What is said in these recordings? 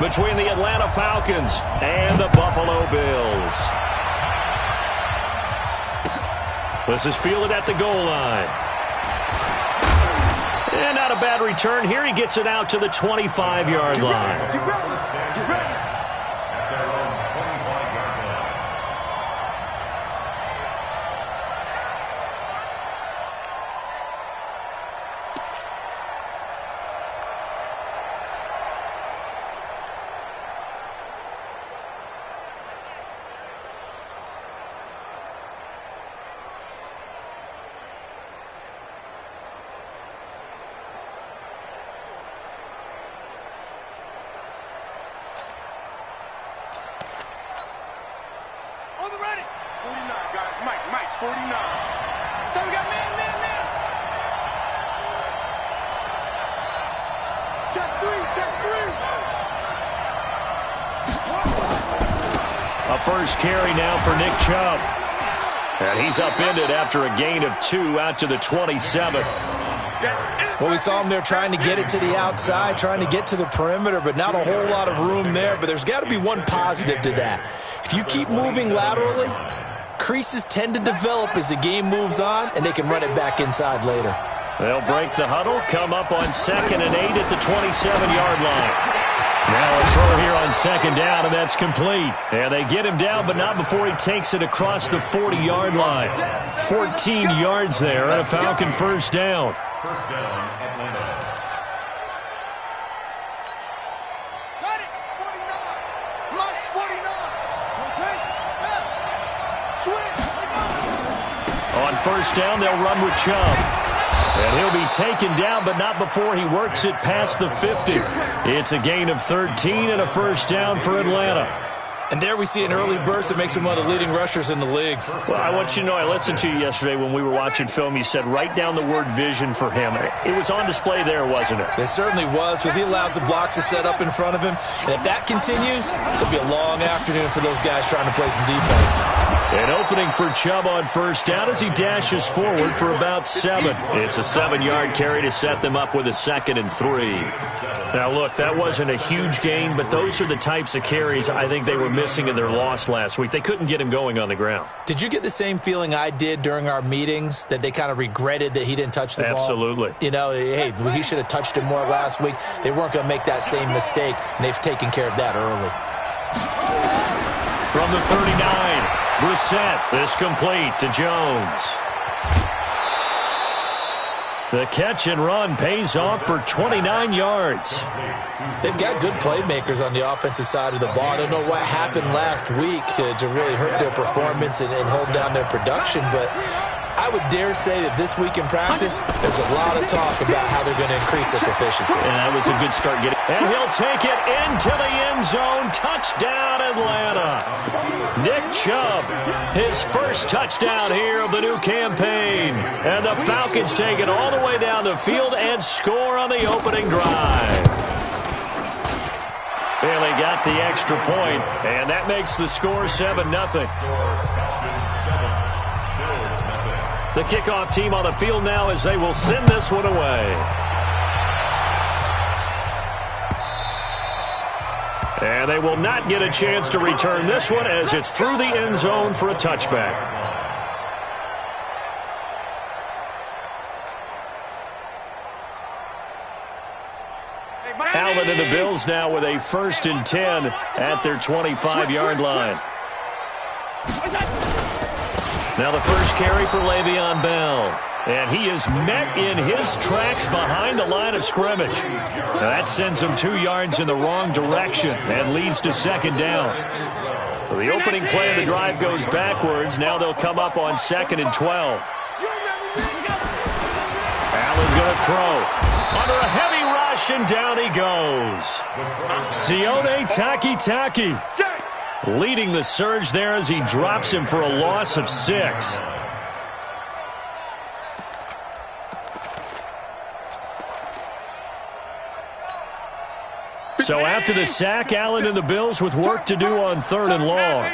between the Atlanta Falcons and the Buffalo Bills. This is fielded at the goal line. And not a bad return here. He gets it out to the 25-yard line. Get ready. On the ready. 49, guys. Mike, 49. So we got man. Check three. A first carry now for Nick Chubb. And he's upended after a gain of 2 out to the 27. Well, we saw him there trying to get it to the outside, trying to get to the perimeter, but not a whole lot of room there. But there's got to be one positive to that. If you keep moving laterally, creases tend to develop as the game moves on, and they can run it back inside later. They'll break the huddle, come up on 2nd and 8 at the 27-yard line. Now a throw here on 2nd down, and that's complete. And they get him down, but not before he takes it across the 40-yard line. 14 yards there, and a Falcon first down. First down, Atlanta. Got it. 49. Plus 49. Okay. Switch. On first down, they'll run with Chubb. And he'll be taken down, but not before he works it past the 50. It's a gain of 13 and a first down for Atlanta. And there we see an early burst that makes him one of the leading rushers in the league. Well, I want you to know, I listened to you yesterday when we were watching film. You said write down the word vision for him. It was on display there, wasn't it? It certainly was, because he allows the blocks to set up in front of him. And if that continues, it'll be a long afternoon for those guys trying to play some defense. An opening for Chubb on first down as he dashes forward for about 7. It's a 7-yard carry to set them up with a 2nd and 3. Now, look, that wasn't a huge gain, but those are the types of carries I think they were missing in their loss last week. They couldn't get him going on the ground. Did you get the same feeling I did during our meetings, that they kind of regretted that he didn't touch the ball? Absolutely. You know, hey, he should have touched it more last week. They weren't going to make that same mistake, and they've taken care of that early. From the 39, Brissett, this complete to Jones. The catch and run pays off for 29 yards. They've got good playmakers on the offensive side of the ball. I don't know what happened last week to really hurt their performance and hold down their production, but I would dare say that this week in practice, there's a lot of talk about how they're going to increase their proficiency. And that was a good start. And he'll take it into the end zone. Touchdown, Atlanta. Nick Chubb, his first touchdown here of the new campaign. And the Falcons take it all the way down the field and score on the opening drive. And they got the extra point, and that makes the score 7-0. The kickoff team on the field now as they will send this one away. And they will not get a chance to return this one as it's through the end zone for a touchback. Allen and the Bills now with a 1st and 10 at their 25-yard line. Now the first carry for Le'Veon Bell. And he is met in his tracks behind the line of scrimmage. Now that sends him 2 yards in the wrong direction and leads to 2nd down. So the opening play of the drive goes backwards. Now they'll come up on 2nd and 12. Allen going to throw. Under a heavy rush, and down he goes. Sione Takitaki leading the surge there as he drops him for a loss of 6. So after the sack, Allen and the Bills with work to do on 3rd and long.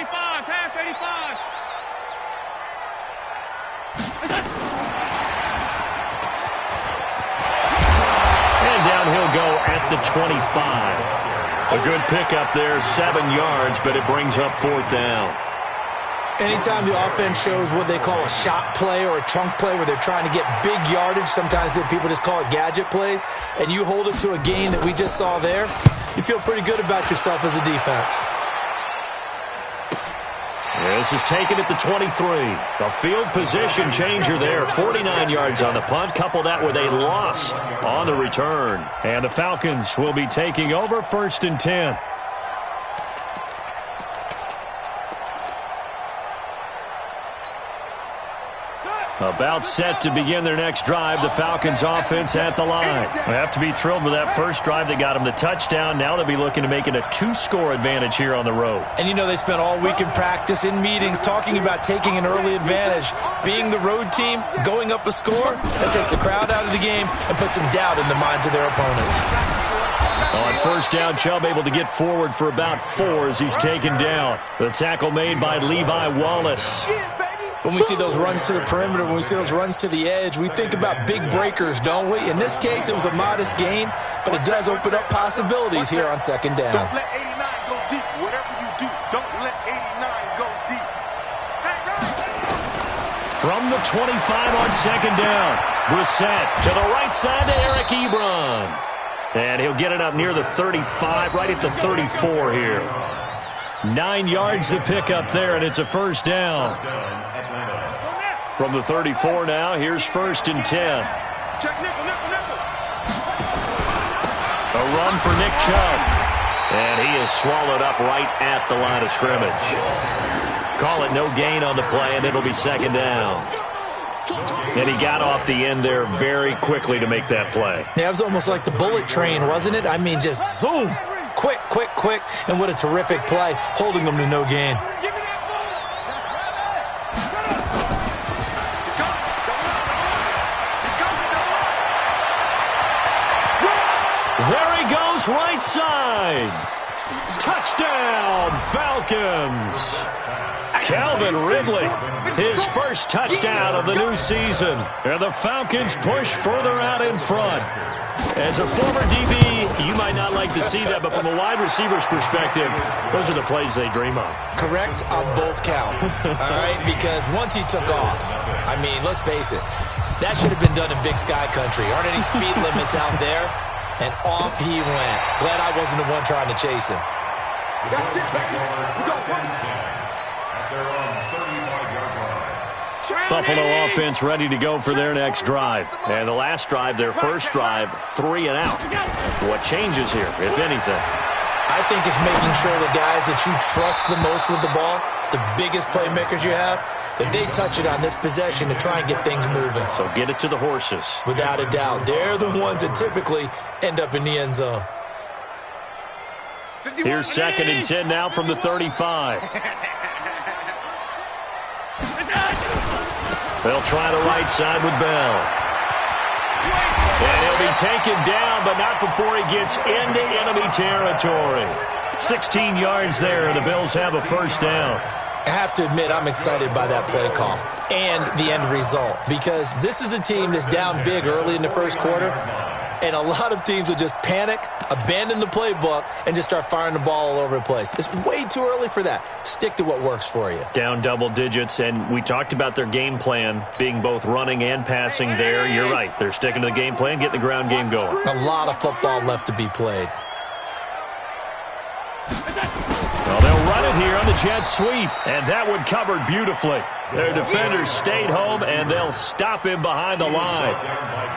And down he'll go at the 25. A good pickup there, 7 yards, but it brings up 4th down. Anytime the offense shows what they call a shot play or a chunk play where they're trying to get big yardage, sometimes people just call it gadget plays, and you hold it to a gain that we just saw there, you feel pretty good about yourself as a defense. This is taken at the 23. A field position changer there. 49 yards on the punt. Couple that with a loss on the return. And the Falcons will be taking over 1st and 10. About set to begin their next drive. The Falcons offense at the line. They have to be thrilled with that first drive that got them the touchdown. Now they'll be looking to make it a 2-score advantage here on the road. And you know they spent all week in practice, in meetings, talking about taking an early advantage. Being the road team, going up a score, that takes the crowd out of the game and puts some doubt in the minds of their opponents. On first down, Chubb able to get forward for about 4 as he's taken down. The tackle made by Levi Wallace. When we see those runs to the perimeter, when we see those runs to the edge, we think about big breakers, don't we? In this case, it was a modest gain, but it does open up possibilities here on 2nd down. Don't let 89 go deep. Whatever you do, don't let 89 go deep. From the 25 on 2nd down, Brissett to the right side to Eric Ebron. And he'll get it up near the 35, right at the 34 here. 9 yards to pick up there, and it's a 1st down. From the 34 now, here's 1st and 10. Check nickel, nickel, nickel. A run for Nick Chubb. And he is swallowed up right at the line of scrimmage. Call it no gain on the play, and it'll be 2nd down. And he got off the end there very quickly to make that play. Yeah, it was almost like the bullet train, wasn't it? I mean, just zoom. Quick, quick, quick. And what a terrific play, holding them to no gain. There he goes, right side. Touchdown, Falcons. Calvin Ridley, his first touchdown of the new season. And the Falcons push further out in front. As a former DB, you might not like to see that, but from a wide receiver's perspective, those are the plays they dream of. Correct on both counts, all right? Because once he took off, I mean, let's face it, that should have been done in Big Sky Country. Aren't any speed limits out there? And off he went. Glad I wasn't the one trying to chase him. That's it, baby. We go. Buffalo offense ready to go for their next drive. And the last drive, their first drive, 3 and out. What changes here, if anything? I think it's making sure the guys that you trust the most with the ball, the biggest playmakers you have, that they touch it on this possession to try and get things moving. So get it to the horses. Without a doubt. They're the ones that typically end up in the end zone. Here's 2nd and 10 now from the 35. They'll try the right side with Bell. And he'll be taken down, but not before he gets into enemy territory. 16 yards there, the Bills have a 1st down. I have to admit, I'm excited by that play call and the end result, because this is a team that's down big early in the first quarter, and a lot of teams will just panic, abandon the playbook, and just start firing the ball all over the place. It's way too early for that. Stick to what works for you. Down double digits, and we talked about their game plan being both running and passing there. You're right. They're sticking to the game plan, getting the ground game going. A lot of football left to be played. Well, they'll run it here on the jet sweep, and that one covered beautifully. Their defenders stayed home, and they'll stop him behind the line.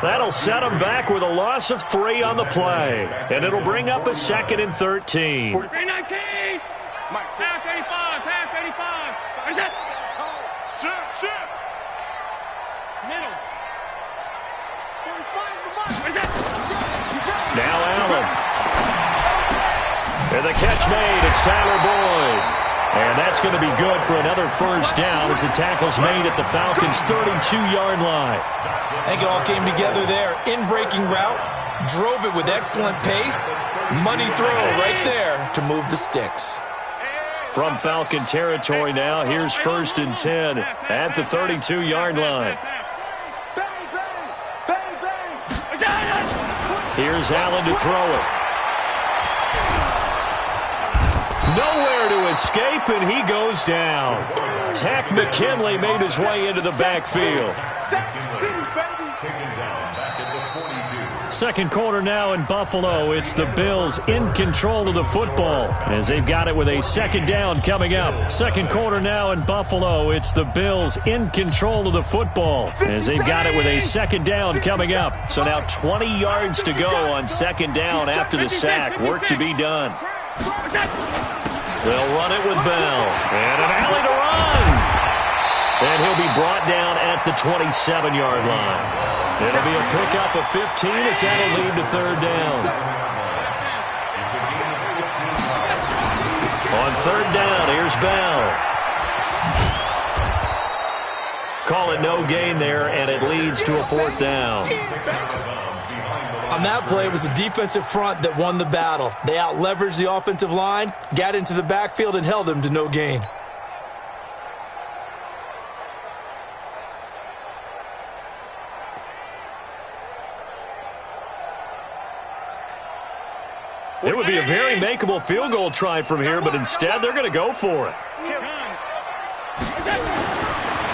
That'll set them back with a loss of 3 on the play, and it'll bring up a 2nd and 13. 319. Pass 85. Pass 85. Is it? Shit. Middle. 45 the mark. Is it? Now Allen. And the catch made. It's Tyler Boyd. And that's going to be good for another 1st down as the tackle's made at the Falcons' 32-yard line. I think it all came together there. In-breaking route, drove it with excellent pace. Money throw right there to move the sticks. From Falcon territory now, here's 1st and 10 at the 32-yard line. Here's Allen to throw it. Nowhere to escape, and he goes down. Tack McKinley made his way into the backfield. Second quarter now in Buffalo. It's the Bills in control of the football as they've got it with a second down coming up. Second quarter now in Buffalo. It's the Bills in control of the football as they've got it with a second down coming up. So now 20 yards to go on second down after the sack. Work to be done. They'll run it with Bell. And an alley to run. And he'll be brought down at the 27-yard line. It'll be a pickup of 15 as that'll lead to third down. On third down, here's Bell. Call it no gain there, and it leads to a fourth down. On that play, it was the defensive front that won the battle. They out-leveraged the offensive line, got into the backfield, and held them to no gain. It would be a very makeable field goal try from here, but instead they're going to go for it.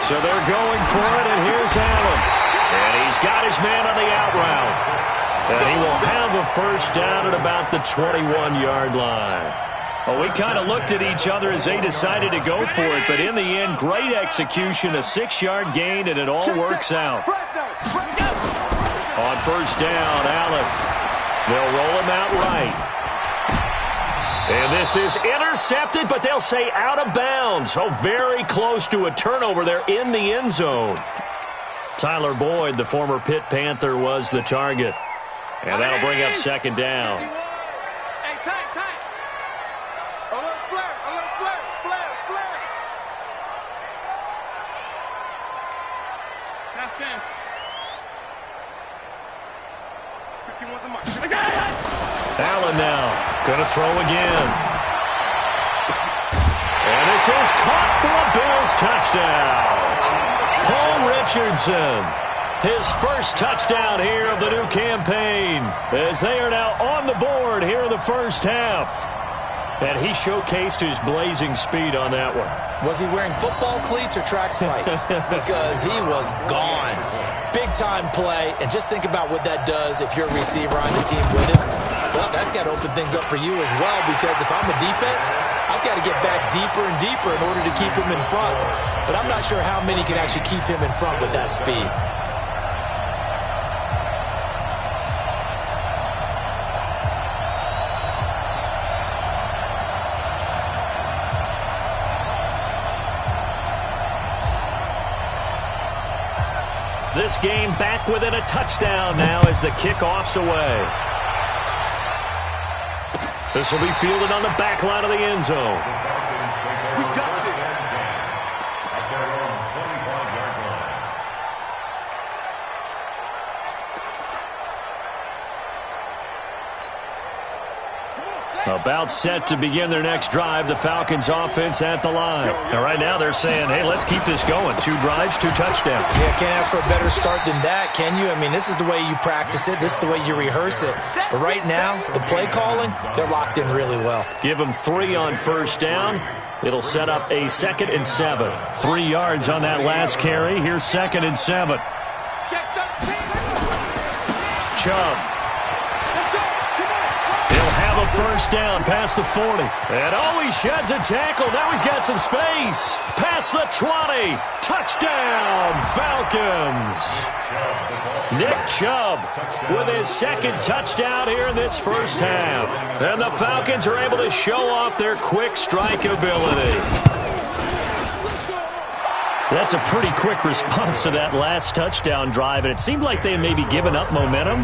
So they're going for it, and here's Allen. And he's got his man on the out route. And he will have a first down at about the 21-yard line. Well, we kind of looked at each other as they decided to go for it, but in the end, great execution, a 6-yard gain, and it all works out. On first down, Allen. They'll roll him out right. And this is intercepted, but they'll say out of bounds. Oh, very close to a turnover there in the end zone. Tyler Boyd, the former Pitt Panther, was the target. And that'll bring up second down. Hey, tight. Alert flare. That's 10. 51's the mark. Allen now going to throw again. And this is caught for a Bills touchdown. Paul Richardson, his first touchdown here of the new campaign, as they are now on the board here in the first half. And he showcased his blazing speed on that one. Was he wearing football cleats or track spikes? Because he was gone. Big-time play, and just think about what that does if you're a receiver on the team with him. Well, that's got to open things up for you as well, because if I'm a defense, I've got to get back deeper and deeper in order to keep him in front. But I'm not sure how many can actually keep him in front with that speed. This game back within a touchdown now as the kickoff's away. This will be fielded on the back line of the end zone. We got this. At their own 25-yard line. About set to begin their next drive, the Falcons offense at the line. And right now they're saying, hey, let's keep this going. 2 drives, 2 touchdowns. Yeah, can't ask for a better start than that, can you? I mean, this is the way you practice it. This is the way you rehearse it. But right now, the play calling, they're locked in really well. Give them 3 on first down. It'll set up a 2nd and 7. 3 yards on that last carry. Here's 2nd and 7. Chubb. First down past the 40. And oh, he sheds a tackle. Now he's got some space. Past the 20. Touchdown, Falcons. Nick Chubb with his 2nd touchdown here in this first half. And the Falcons are able to show off their quick strike ability. That's a pretty quick response to that last touchdown drive, and it seemed like they had maybe given up momentum.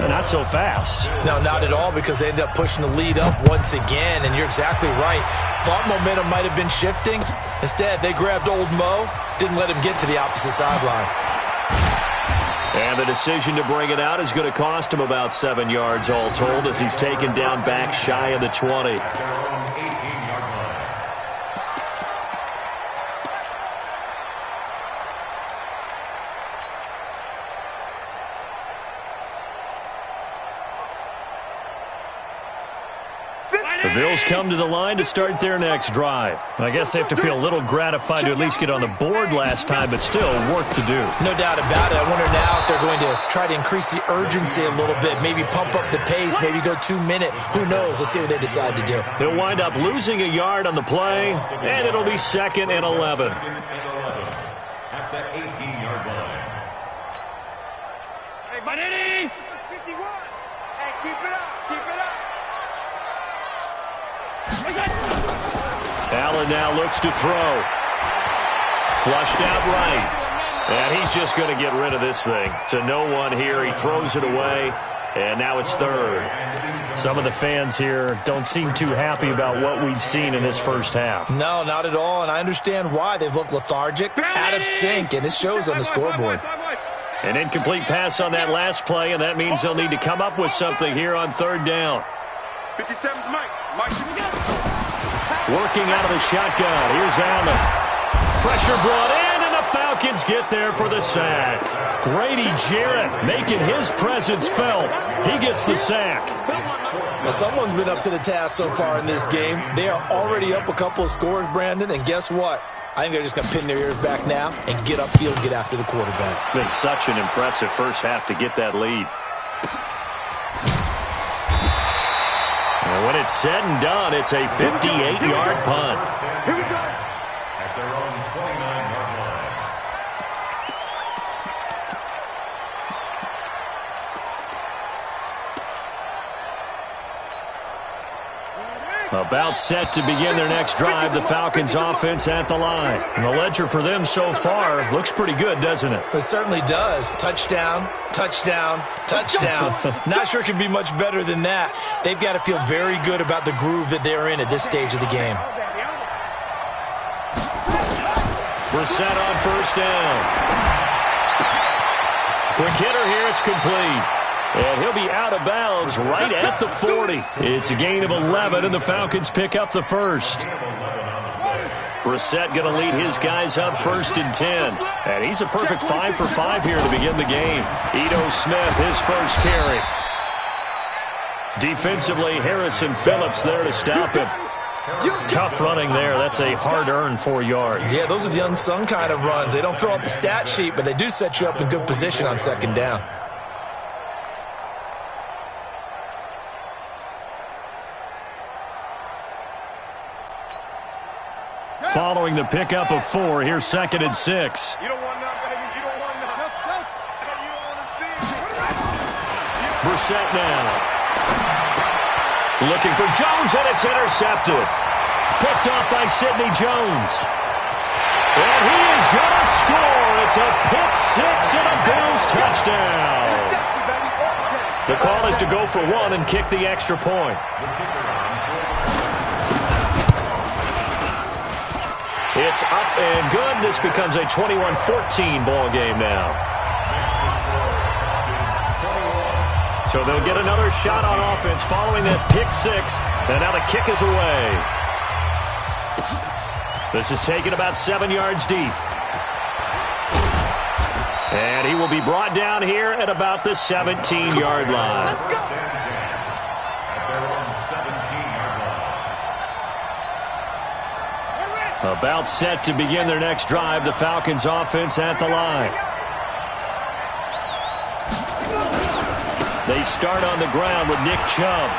Not so fast. No, not at all, because they ended up pushing the lead up once again, and you're exactly right. Thought momentum might have been shifting. Instead, they grabbed old Mo, didn't let him get to the opposite sideline. And the decision to bring it out is going to cost him about 7 yards all told, as he's taken down back shy of the 20. The Bills come to the line to start their next drive. I guess they have to feel a little gratified to at least get on the board last time, but still work to do. No doubt about it. I wonder now if they're going to try to increase the urgency a little bit, maybe pump up the pace, maybe go 2 minute. Who knows? Let's see what they decide to do. He'll wind up losing a yard on the play, and it'll be 2nd and 11. At the 18-yard line. Hey, Manini! 51. Hey, keep it up. Keep it up. Allen now looks to throw. Flushed out right. And he's just going to get rid of this thing. To no one here. He throws it away. And now it's 3rd. Some of the fans here don't seem too happy about what we've seen in this first half. No, not at all. And I understand why. They've looked lethargic, out of sync, and it shows on the scoreboard. An incomplete pass on that last play, and that means they'll need to come up with something here on 3rd down. 57's Mike. Working out of the shotgun. Here's Allen. Pressure brought in, and the Falcons get there for the sack. Grady Jarrett making his presence felt. He gets the sack. Well, someone's been up to the task so far in this game. They are already up a couple of scores, Brandon, and guess what? I think they're just going to pin their ears back now and get upfield and get after the quarterback. Been such an impressive first half to get that lead. And when it's said and done, it's a 58-yard punt. Here we go. At their own 29-yard line. About set to begin their next drive, the Falcons offense at the line. And the ledger for them so far looks pretty good, doesn't it? It certainly does. Touchdown, touchdown, touchdown. Not sure it could be much better than that. They've got to feel very good about the groove that they're in at this stage of the game. We're set on 1st down. Quick hitter here, it's complete. And he'll be out of bounds right at the 40. It's a gain of 11, and the Falcons pick up the first. Brissett going to lead his guys up 1st and 10. And he's a perfect 5 for 5 here to begin the game. Ito Smith, his first carry. Defensively, Harrison Phillips there to stop him. Tough running there. That's a hard-earned 4 yards. Yeah, those are the unsung kind of runs. They don't fill out the stat sheet, but they do set you up in good position on 2nd down. Following the pickup of 4, here's 2nd and 6. You don't want none, baby. You don't want none. You don't want to see. Brissett now. Looking for Jones, and it's intercepted. Picked off by Sidney Jones. And he is going to score. It's a pick 6 and a Bills touchdown. The call is to go for 1 and kick the extra point. It's up and good. This becomes a 21-14 ball game now. So they'll get another shot on offense following that pick 6. And now the kick is away. This is taken about 7 yards deep. And he will be brought down here at about the 17-yard line. About set to begin their next drive, the Falcons offense at the line. They start on the ground with Nick Chubb.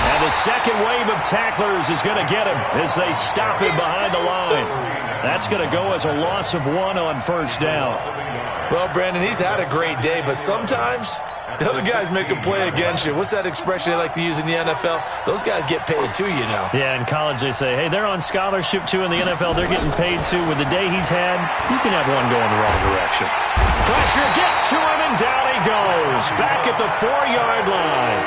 And the second wave of tacklers is going to get him as they stop him behind the line. That's going to go as a loss of 1 on 1st down. Well, Brandon, he's had a great day, but sometimes the other guys make a play against you. What's that expression they like to use in the NFL? Those guys get paid too, you know. Yeah, in college they say, hey, they're on scholarship too. In the NFL, they're getting paid too. With the day he's had, you can have one going the wrong direction. Pressure gets to him, and down he goes. Back at the 4-yard line.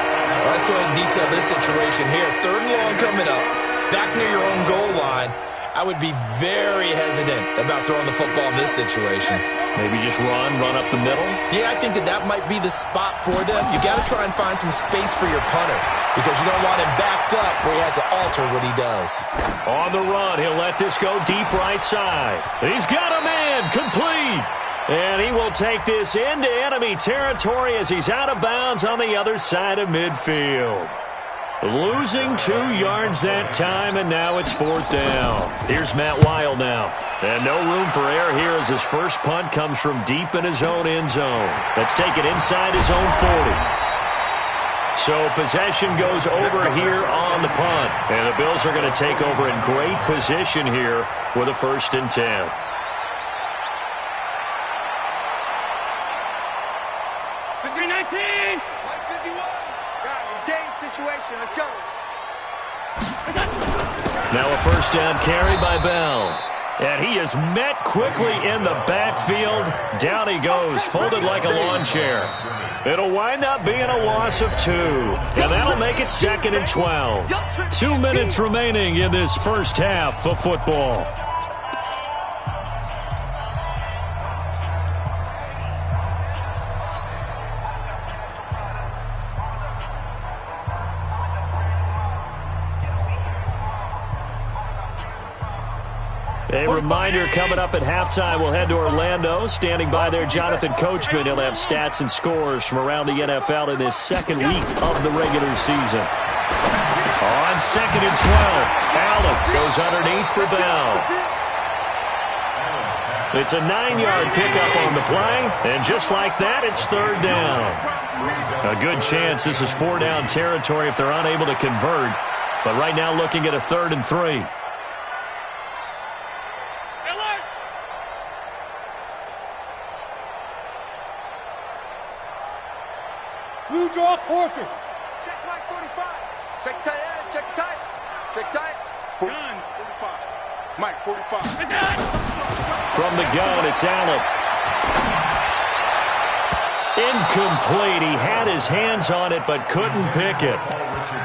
Well, let's go ahead and detail this situation here. 3rd and long coming up. Back near your own goal line. I would be very hesitant about throwing the football in this situation. Maybe just run up the middle? Yeah, I think that might be the spot for them. You got to try and find some space for your punter because you don't want him backed up where he has to alter what he does. On the run, he'll let this go deep right side. He's got a man, complete. And he will take this into enemy territory as he's out of bounds on the other side of midfield. Losing 2 yards that time, and now it's 4th down. Here's Matt Weil now. And no room for error here as his first punt comes from deep in his own end zone. Let's take it inside his own 40. So possession goes over here on the punt. And the Bills are going to take over in great position here with a 1st and 10. Situation. Let's go. Now a 1st down carry by Bell. And he is met quickly in the backfield. Down he goes, folded like a lawn chair. It'll wind up being a loss of 2. And that'll make it 2nd and 12. 2 minutes remaining in this first half of football. A reminder, coming up at halftime, we'll head to Orlando. Standing by there, Jonathan Coachman. He'll have stats and scores from around the NFL in this 2nd week of the regular season. On 2nd and 12, Allen goes underneath for Bell. It's a 9-yard pickup on the play, and just like that, it's 3rd down. A good chance this is 4-down territory if they're unable to convert, but right now looking at a 3rd and 3. Blue draw Corkers. Check Mike 45. Check tight end. Check tight. Check tight. 45. Mike 45. From the gun, it's Allen. Incomplete. He had his hands on it but couldn't pick it.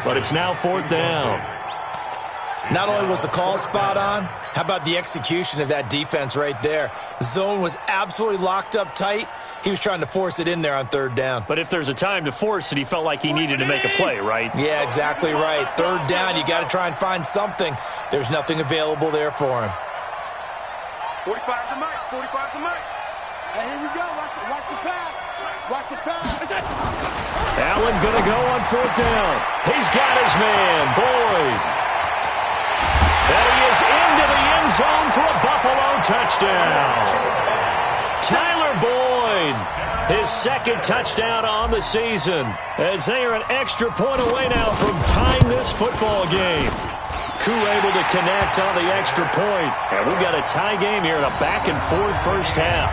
But it's now 4th down. Not only was the call spot on, how about the execution of that defense right there? The zone was absolutely locked up tight. He was trying to force it in there on 3rd down. But if there's a time to force it, he felt like he needed to make a play, right? Yeah, exactly right. 3rd down, you got to try and find something. There's nothing available there for him. 45 to Mike. 45 to Mike. Hey, here we go. Watch the pass. Watch the pass. Allen going to go on 4th down. He's got his man, Boyd. And he is into the end zone for a Buffalo touchdown. Tyler Boyd, his 2nd touchdown on the season, as they are an extra point away now from tying this football game. Koo able to connect on the extra point, and we've got a tie game here in a back-and-forth first half.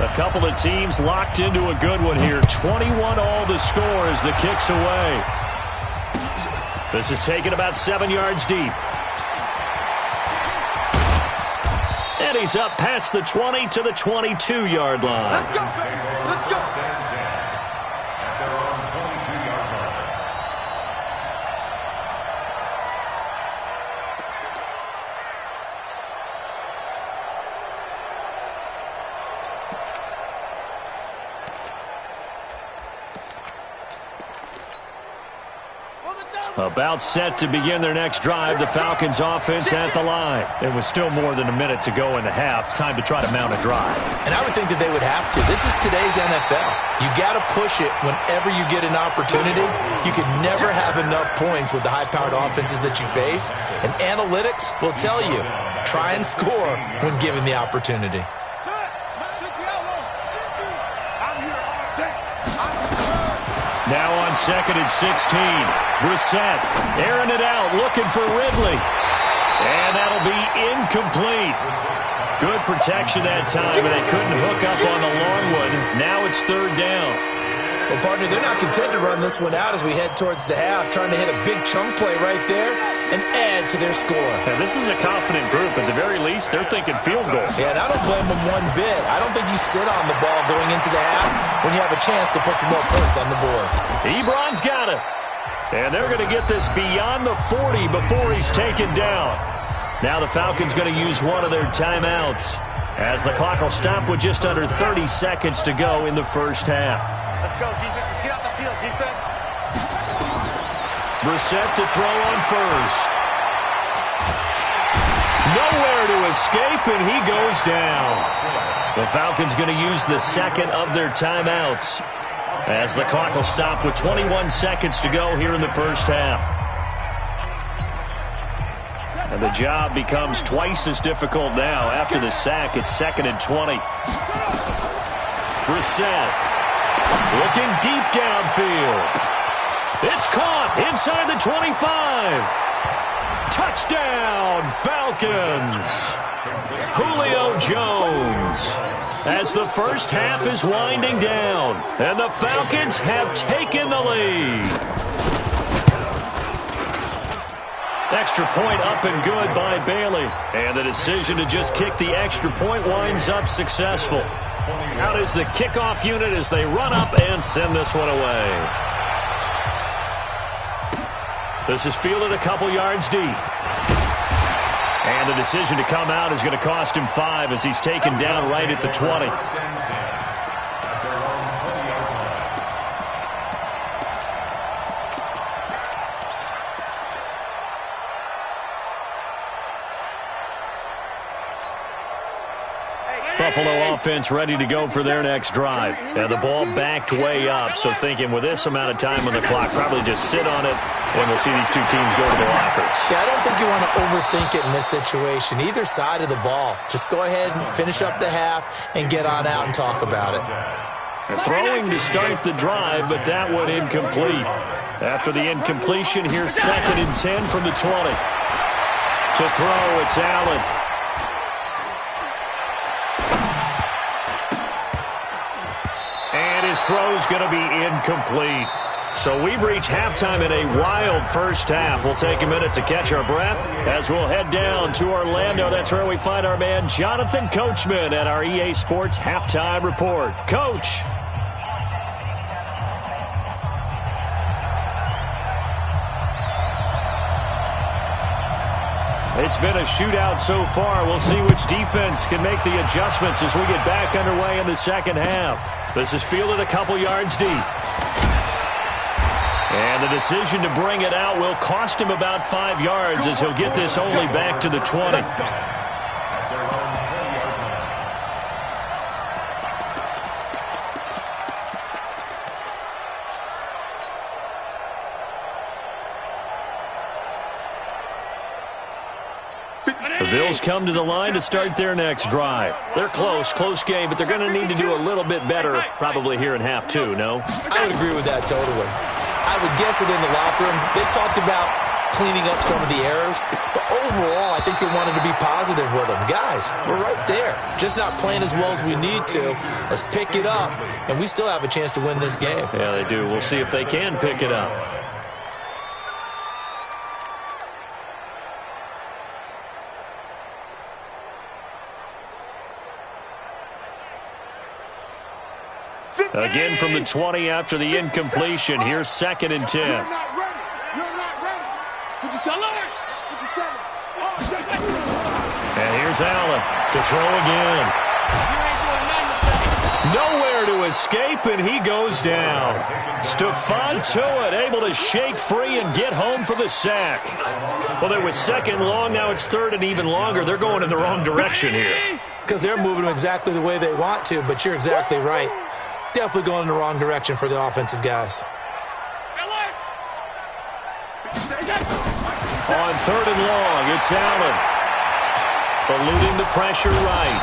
A couple of teams locked into a good one here. 21 all the score as the kick's away. This is taken about 7 yards deep. And he's up past the 20 to the 22-yard line. Let's go. Let's go. At their own 22-yard line. About set to begin their next drive, the Falcons offense at the line. It was still more than a minute to go in the half. Time to try to mount a drive. And I would think that they would have to. This is today's NFL. You got to push it whenever you get an opportunity. You can never have enough points with the high-powered offenses that you face. And analytics will tell you, try and score when given the opportunity. Now on 2nd and 16. Brissett airing it out, looking for Ridley. And that'll be incomplete. Good protection that time, and they couldn't hook up on the long one. Now it's 3rd down. Well, partner, they're not content to run this one out as we head towards the half, trying to hit a big chunk play right there and add to their score. Now, this is a confident group. At the very least, they're thinking field goal. Yeah, and I don't blame them one bit. I don't think you sit on the ball going into the half when you have a chance to put some more points on the board. Ebron's got it. And they're going to get this beyond the 40 before he's taken down. Now the Falcons going to use one of their timeouts as the clock will stop with just under 30 seconds to go in the first half. Let's go, defense. Let's get out the field, defense. Brissett to throw on first. Nowhere to escape, and he goes down. The Falcons going to use the 2nd of their timeouts. as the clock will stop with 21 seconds to go here in the first half. And the job becomes twice as difficult now. After the sack, it's 2nd and 20. Brissett looking deep downfield. It's caught inside the 25. Touchdown, Falcons. Julio Jones. As the first half is winding down, and the Falcons have taken the lead. Extra point up and good by Bailey. And the decision to just kick the extra point winds up successful. Out is the kickoff unit as they run up and send this one away. This is fielded a couple yards deep. And the decision to come out is going to cost him 5 as he's taken down right at the 20. Buffalo offense ready to go for their next drive. And the ball backed way up, so thinking with this amount of time on the clock, probably just sit on it, and we'll see these two teams go to the lockers. Yeah, I don't think you want to overthink it in this situation. Either side of the ball. Just go ahead and finish up the half and get on out and talk about it. Throwing to start the drive, but that one incomplete. After the incompletion, here's 2nd and 10 from the 20. To throw, it's Allen. And his throw's going to be incomplete. So we've reached halftime in a wild first half. We'll take a minute to catch our breath as we'll head down to Orlando. That's where we find our man Jonathan Coachman at our EA Sports Halftime Report. Coach. It's been a shootout so far. We'll see which defense can make the adjustments as we get back underway in the second half. This is fielded a couple yards deep. And the decision to bring it out will cost him about 5 yards as he'll get this only back to the 20. The Bills come to the line to start their next drive. They're close game, but they're going to need to do a little bit better probably here in half 2, no? I would agree with that totally. I would guess it in the locker room. They talked about cleaning up some of the errors, but overall, I think they wanted to be positive with them. Guys, we're right there. Just not playing as well as we need to. Let's pick it up, and we still have a chance to win this game. Yeah, they do. We'll see if they can pick it up. Again from the 20 after the incompletion. Here's 2nd and 10. You're not ready. You're not ready. 57. 57. And here's Allen to throw again. Nowhere to escape, and he goes down. Stephon Tuitt able to shake free and get home for the sack. Well, there was 2nd long. Now it's 3rd and even longer. They're going in the wrong direction here. Because they're moving exactly the way they want to, but you're exactly right. Definitely going in the wrong direction for the offensive guys. On 3rd and long, it's Allen. Eluding the pressure right.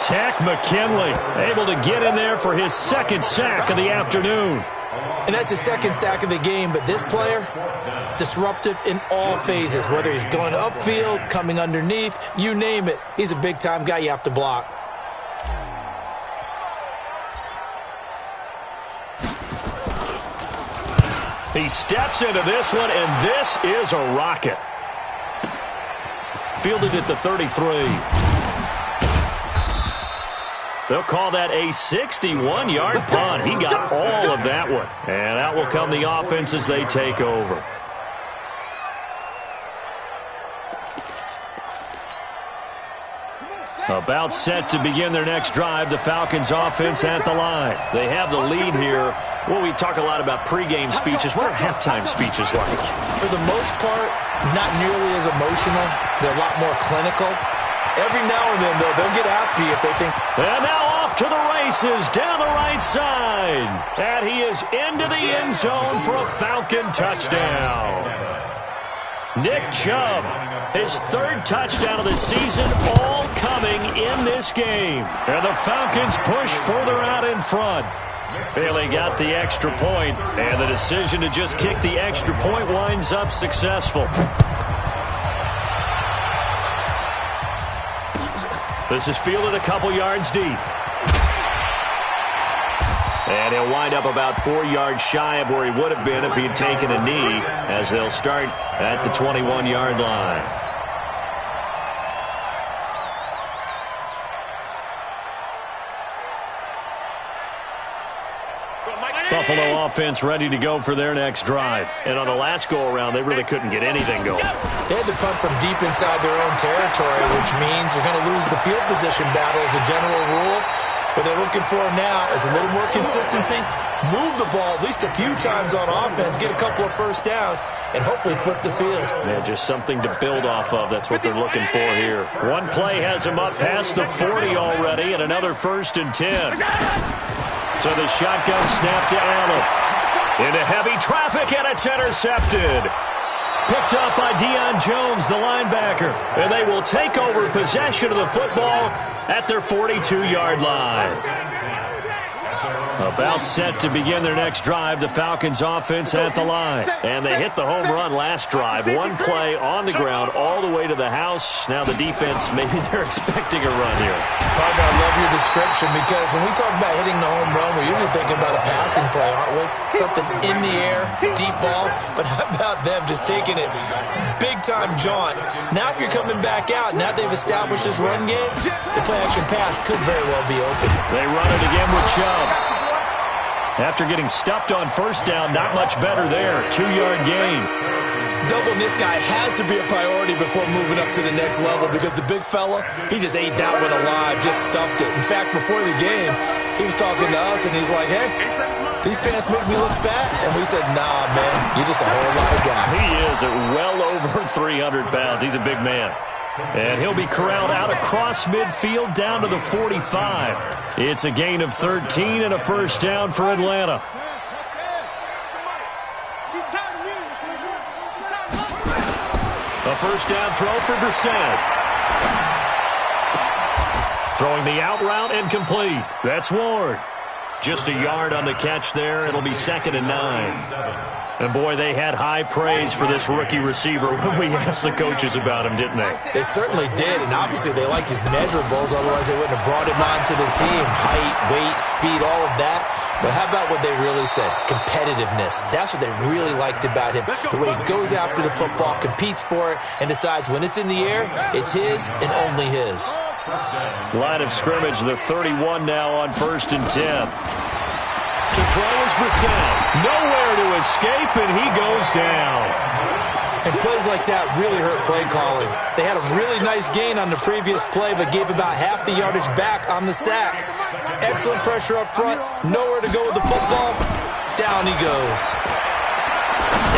Takk McKinley able to get in there for his 2nd sack of the afternoon. And that's his 2nd sack of the game, but this player, disruptive in all phases, whether he's going upfield, coming underneath, you name it. He's a big-time guy you have to block. He steps into this one, and this is a rocket. Fielded at the 33. They'll call that a 61-yard punt. He got all of that one. And out will come the offense as they take over. About set to begin their next drive, the Falcons offense at the line. They have the lead here. Well, we talk a lot about pregame speeches. What are halftime speeches like? For the most part, not nearly as emotional. They're a lot more clinical. Every now and then, though, they'll get after you if they think. And now off to the races down the right side. And he is into the end zone for a Falcon touchdown. Nick Chubb, his third touchdown of the season, all coming in this game. And the Falcons push further out in front. Bailey got the extra point, and the decision to just kick the extra point winds up successful. This is fielded a couple yards deep. And he'll wind up about 4 yards shy of where he would have been if he had taken a knee, as they'll start at the 21-yard line. Buffalo offense ready to go for their next drive. And on the last go-around, they really couldn't get anything going. They had to punt from deep inside their own territory, which means they're going to lose the field position battle as a general rule. What they're looking for now is a little more consistency, move the ball at least a few times on offense, get a couple of first downs, and hopefully flip the field. Yeah, just something to build off of. That's what they're looking for here. One play has him up past the 40 already, and another 1st and 10. So the shotgun snap to Allen. Into heavy traffic, and it's intercepted. Picked up by Deion Jones, the linebacker. And they will take over possession of the football at their 42-yard line. About set to begin their next drive, the Falcons offense at the line. And they hit the home run last drive. One play on the ground all the way to the house. Now the defense, maybe they're expecting a run here. Partner, I love your description, because when we talk about hitting the home run, we're usually thinking about a passing play, aren't we? Something in the air, deep ball. But how about them just taking it big-time jaunt? Now if you're coming back out, now they've established this run game, the play-action pass could very well be open. They run it again with Chubb. After getting stuffed on first down, not much better there. 2-yard gain. Doubling this guy has to be a priority before moving up to the next level, because the big fella, he just ate that one alive, just stuffed it. In fact, before the game, he was talking to us, and he's like, hey, these pants make me look fat. And we said, nah, man, you're just a whole lot of guy. He is at well over 300 pounds. He's a big man. And he'll be corralled out across midfield down to the 45. It's a gain of 13 and a first down for Atlanta. A first down throw for Brissett. Throwing the out route and complete. That's Ward. Just a yard on the catch there. It'll be 2nd and 9. And, boy, they had high praise for this rookie receiver when we asked the coaches about him, didn't they? They certainly did, and obviously they liked his measurables. Otherwise, they wouldn't have brought him onto the team. Height, weight, speed, all of that. But how about what they really said? Competitiveness. That's what they really liked about him. The way he goes after the football, competes for it, and decides when it's in the air, it's his and only his. Line of scrimmage, the 31 now on 1st and 10. To throw is Brissett. Nowhere to escape, and he goes down. And plays like that really hurt play calling. They had a really nice gain on the previous play, but gave about half the yardage back on the sack. Excellent pressure up front. Nowhere to go with the football. Down he goes.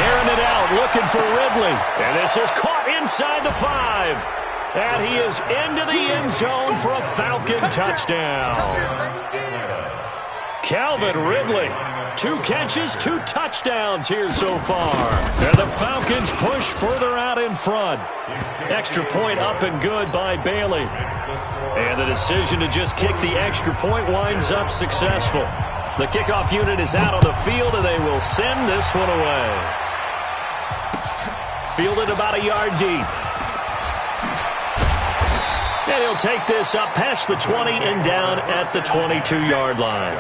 Airing it out, looking for Ridley. And this is caught inside the 5. And he is into the end zone for a Falcon touchdown. Calvin Ridley, 2 catches, 2 touchdowns here so far. And the Falcons push further out in front. Extra point up and good by Bailey. And the decision to just kick the extra point winds up successful. The kickoff unit is out on the field, and they will send this one away. Fielded about a yard deep. And he'll take this up past the 20 and down at the 22-yard line.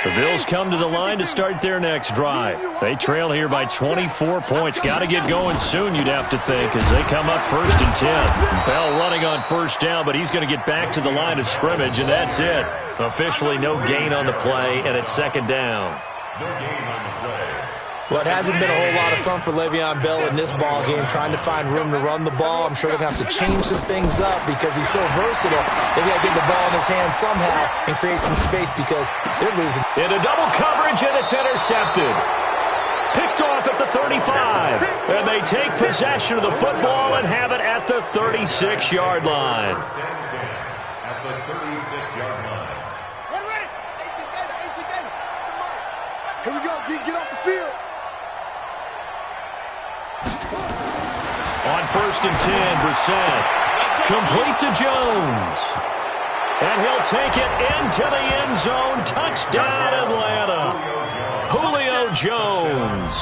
The Bills come to the line to start their next drive. They trail here by 24 points. Got to get going soon, you'd have to think, as they come up 1st and 10. Bell running on first down, but he's going to get back to the line of scrimmage, and that's it. Officially no gain on the play, and it's 2nd down. No gain on the play. Well, it hasn't been a whole lot of fun for Le'Veon Bell in this ball game, trying to find room to run the ball. I'm sure they're going to have to change some things up because he's so versatile. They've got to get the ball in his hands somehow and create some space because they're losing. Into double coverage, and it's intercepted. Picked off at the 35. And they take possession of the football and have it at the 36-yard line. At the 36-yard line. Ready? 18 game. Here we go, D. Get off the field. On 1st and 10, Brissett. Complete to Jones. And he'll take it into the end zone. Touchdown, Atlanta. Julio Jones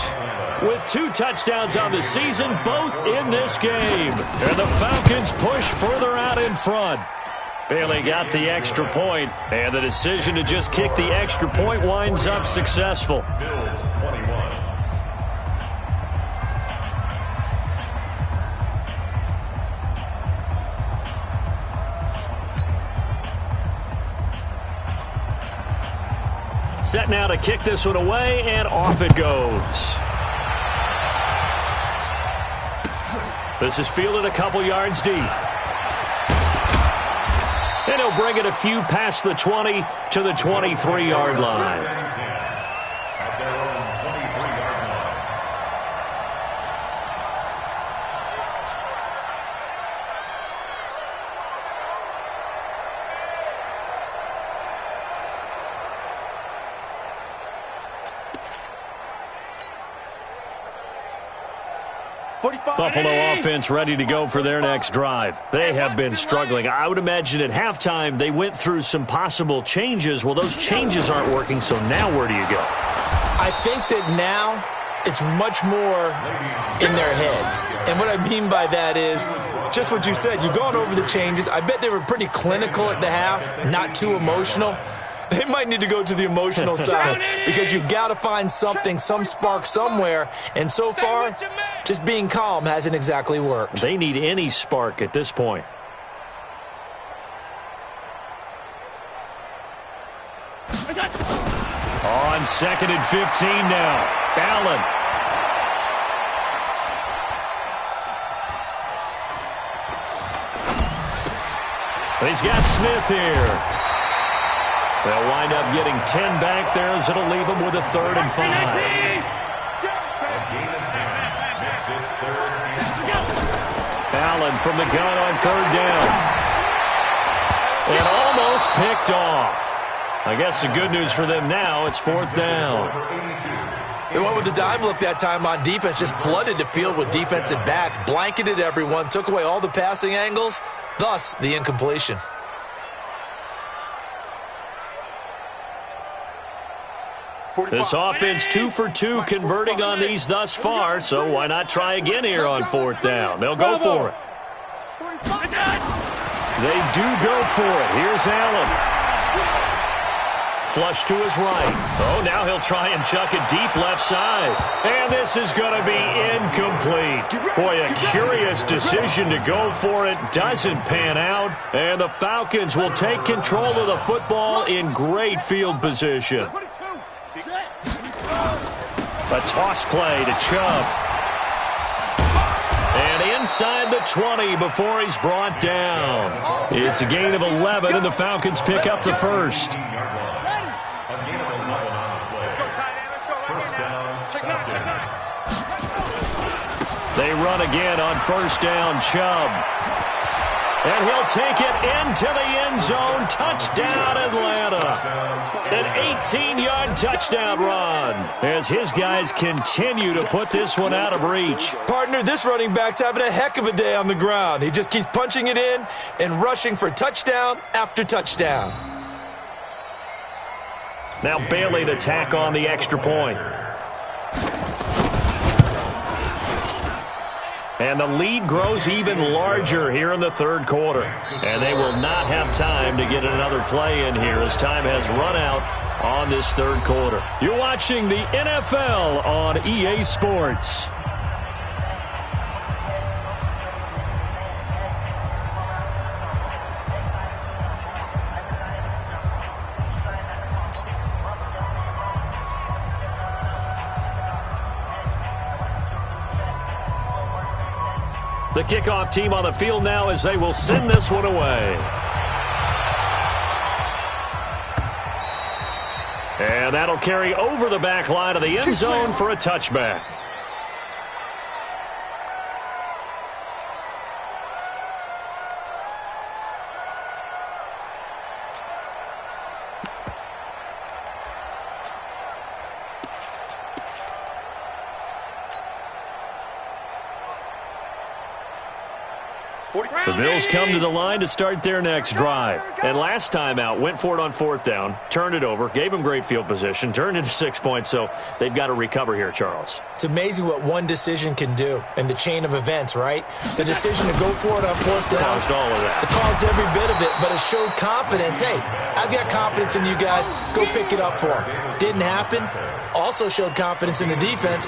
with 2 touchdowns on the season, both in this game. And the Falcons push further out in front. Bailey got the extra point, and the decision to just kick the extra point winds up successful. Bills 21. Set now to kick this one away, and off it goes. This is fielded a couple yards deep. And he'll bring it a few past the 20 to the 23-yard line. At their own 23-yard line. Buffalo offense ready to go for their next drive. They have been struggling. I would imagine at halftime they went through some possible changes. Well, those changes aren't working, so now where do you go? I think that now it's much more in their head. And what I mean by that is just what you said. You've gone over the changes. I bet they were pretty clinical at the half, not too emotional. They might need to go to the emotional side because you've got to find something, some spark somewhere. And so far, just being calm hasn't exactly worked. They need any spark at this point. On 2nd and 15 now. Allen. He's got Smith here. They'll wind up getting 10 back there as it'll leave them with a 3rd and 5. Allen from the gun on 3rd down. And almost picked off. I guess the good news for them now, it's 4th down. They went with the dime look that time on defense, just flooded the field with defensive backs, blanketed everyone, took away all the passing angles, thus the incompletion. This offense 2 for 2 converting on these thus far, so why not try again here on 4th down? They'll go for it. They do go for it. Here's Allen. Flush to his right. Oh, now he'll try and chuck it deep left side. And this is going to be incomplete. Boy, a curious decision to go for it. Doesn't pan out. And the Falcons will take control of the football in great field position. A toss play to Chubb. And inside the 20 before he's brought down. It's a gain of 11, and the Falcons pick up the first. They run again on 1st down, Chubb. And he'll take it into the end zone. Touchdown, Atlanta. An 18-yard touchdown run as his guys continue to put this one out of reach. Partner, this running back's having a heck of a day on the ground. He just keeps punching it in and rushing for touchdown after touchdown. Now Bailey to tack on the extra point. And the lead grows even larger here in the 3rd quarter. And they will not have time to get another play in here as time has run out on this 3rd quarter. You're watching the NFL on EA Sports. The kickoff team on the field now as they will send this one away. And that'll carry over the back line of the end zone for a touchback. The Bills come to the line to start their next drive. And last time out, went for it on fourth down, turned it over, gave them great field position, turned into 6 points, so they've got to recover here, Charles. It's amazing what one decision can do in the chain of events, right? The decision to go for it on fourth down. Caused all of that. It caused every bit of it, but it showed confidence. Hey, I've got confidence in you guys. Go pick it up for them. Didn't happen. Also showed confidence in the defense.